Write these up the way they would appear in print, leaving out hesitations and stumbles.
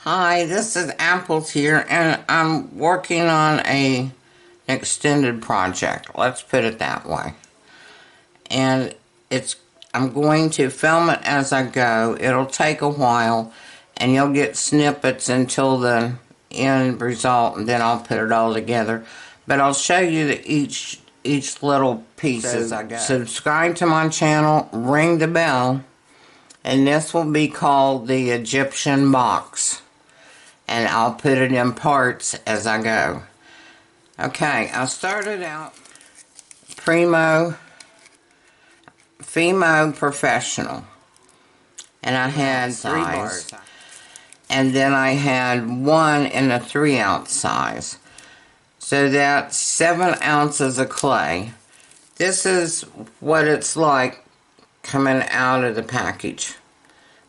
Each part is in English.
Hi, this is Apples here, and I'm working on an extended project. Let's put it that way. And I'm going to film it as I go. It'll take a while, and you'll get snippets until the end result, and then I'll put it all together. But I'll show you each little piece as I go. Subscribe to my channel, ring the bell, and this will be called the Egyptian box. And I'll put it in parts as I go. Okay, I started out Primo, Fimo Professional. And I had 3 bars. And then I had 1 in a 3-ounce size. So that's 7 ounces of clay. This is what it's like coming out of the package.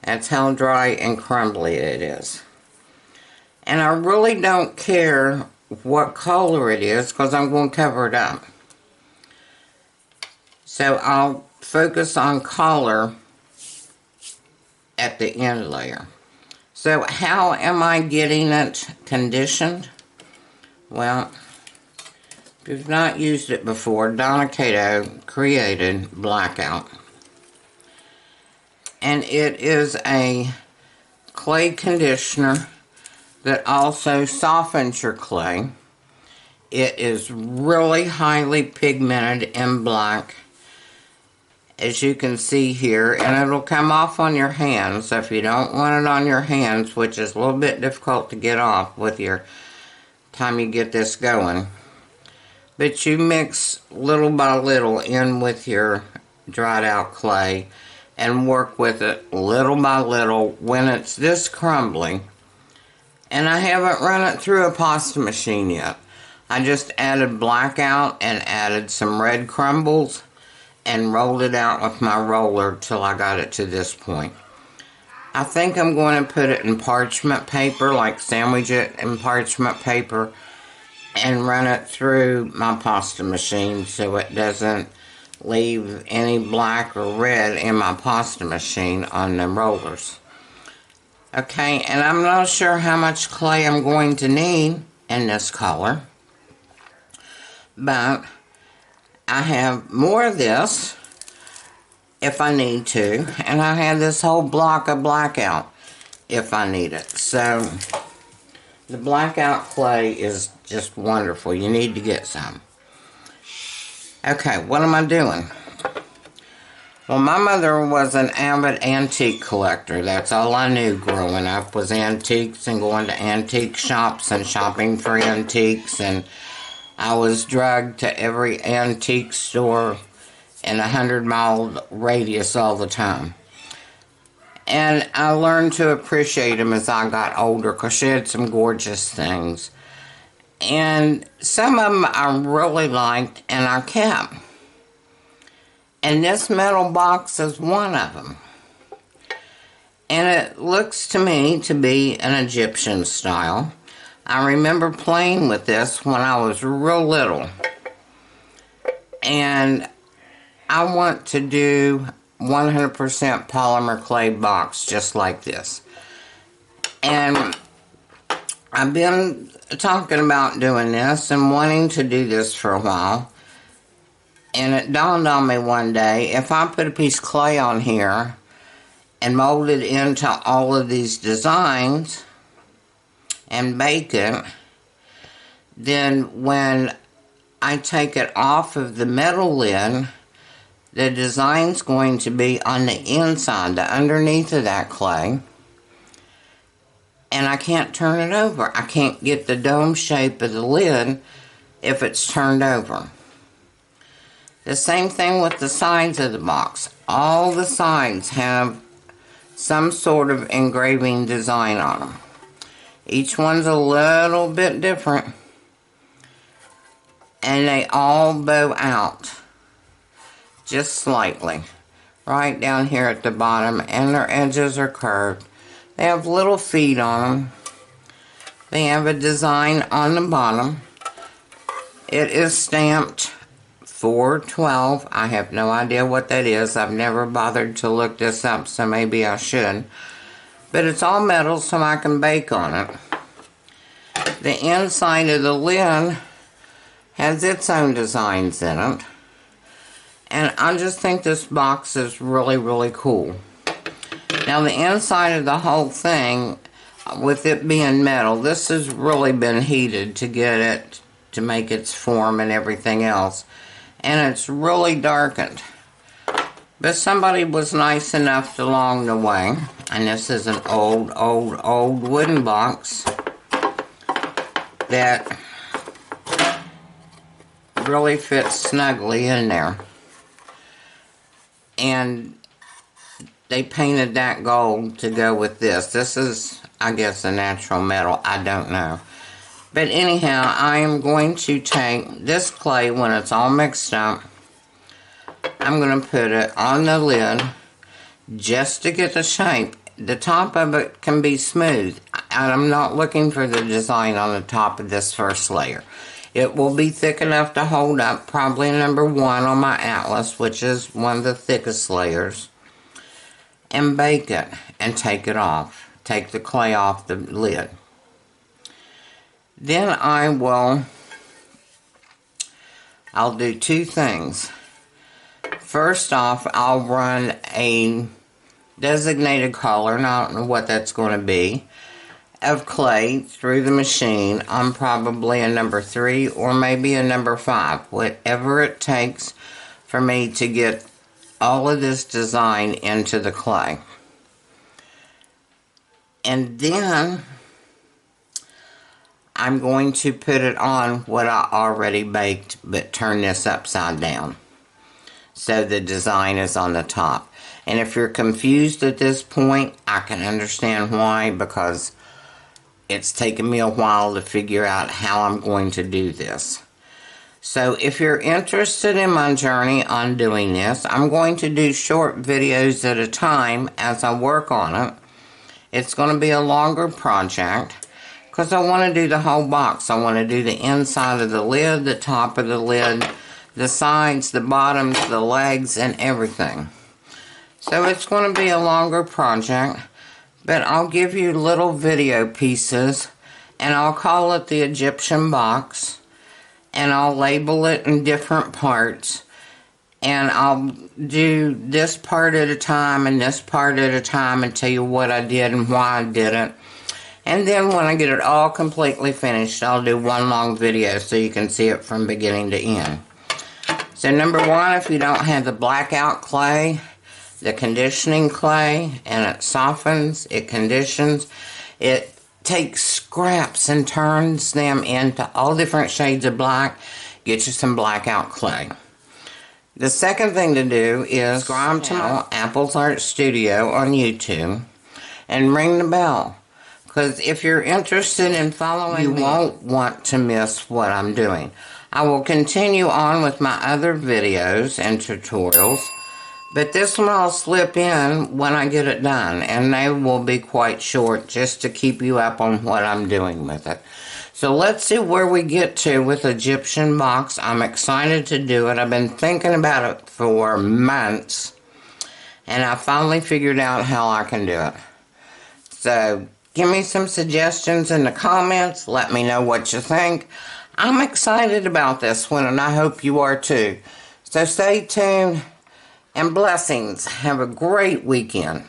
That's how dry and crumbly it is. And I really don't care what color it is because I'm going to cover it up. So I'll focus on color at the end layer. So how am I getting it conditioned? Well, if you've not used it before, Donna Cato created Blackout. And it is a clay conditioner that also softens your clay. It is really highly pigmented in black, as you can see here, and it'll come off on your hands. So if you don't want it on your hands, which is a little bit difficult to get off with your time you get this going, but you mix little by little in with your dried out clay and work with it little by little when it's this crumbly. And I haven't run it through a pasta machine yet. I just added Blackout and added some red crumbles and rolled it out with my roller till I got it to this point. I think I'm going to put it in parchment paper, like sandwich it in parchment paper, and run it through my pasta machine so it doesn't leave any black or red in my pasta machine on the rollers. Okay, and I'm not sure how much clay I'm going to need in this color, but I have more of this if I need to, and I have this whole block of Blackout if I need it. So the Blackout clay is just wonderful. You need to get some. Okay, what am I doing? Well, my mother was an avid antique collector. That's all I knew growing up was antiques and going to antique shops and shopping for antiques. And I was drugged to every antique store in a 100-mile radius all the time. And I learned to appreciate them as I got older because she had some gorgeous things. And some of them I really liked and I kept. And this metal box is one of them. And it looks to me to be an Egyptian style. I remember playing with this when I was real little. And I want to do 100% polymer clay box just like this. And I've been talking about doing this and wanting to do this for a while. And it dawned on me one day, if I put a piece of clay on here and mold it into all of these designs and bake it, then when I take it off of the metal lid, the design's going to be on the inside, the underneath of that clay, and I can't turn it over. I can't get the dome shape of the lid if it's turned over. The same thing with the sides of the box. All the sides have some sort of engraving design on them. Each one's a little bit different. And they all bow out just slightly. Right down here at the bottom. And their edges are curved. They have little feet on them. They have a design on the bottom. It is stamped 412. I have no idea what that is. I've never bothered to look this up, so maybe I should. but it's all metal so I can bake on it. The inside of the lid has its own designs in it. And I just think this box is really, really cool. Now the inside of the whole thing, with it being metal, this has really been heated to get it, to make its form and everything else. And it's really darkened. But somebody was nice enough along the way. And this is an old wooden box that really fits snugly in there. And they painted that gold to go with this. This is, I guess, a natural metal. I don't know. But anyhow, I am going to take this clay when it's all mixed up. I'm going to put it on the lid just to get the shape. The top of it can be smooth. I'm not looking for the design on the top of this first layer. It will be thick enough to hold up probably number 1 on my atlas, which is one of the thickest layers. And bake it and take it off. Take the clay off the lid. Then I'll do 2 things. First off, I'll run a designated color, and I don't know what that's going to be, of clay through the machine on probably a number 3 or maybe a number 5, whatever it takes for me to get all of this design into the clay. And then I'm going to put it on what I already baked, but turn this upside down so the design is on the top. And if you're confused at this point, I can understand why, because it's taken me a while to figure out how I'm going to do this. So if you're interested in my journey on doing this, I'm going to do short videos at a time as I work on it. It's going to be a longer project because I want to do the whole box. I want to do the inside of the lid, the top of the lid, the sides, the bottoms, the legs, and everything. So it's going to be a longer project, but I'll give you little video pieces, and I'll call it the Egyptian box, and I'll label it in different parts, and I'll do this part at a time and this part at a time and tell you what I did and why I did it. And then when I get it all completely finished, I'll do one long video so you can see it from beginning to end. So number 1, if you don't have the blackout clay, the conditioning clay, and it softens, it conditions, it takes scraps and turns them into all different shades of black. Get you some blackout clay. The second thing to do is subscribe to my Apple's Art Studio on YouTube and ring the bell. Because if you're interested in following, you won't want to miss what I'm doing. I will continue on with my other videos and tutorials, but this one I'll slip in when I get it done, and they will be quite short just to keep you up on what I'm doing with it. So let's see where we get to with Egyptian box. I'm excited to do it. I've been thinking about it for months, and I finally figured out how I can do it. So give me some suggestions in the comments. Let me know what you think. I'm excited about this one, and I hope you are too. So stay tuned, and blessings. Have a great weekend.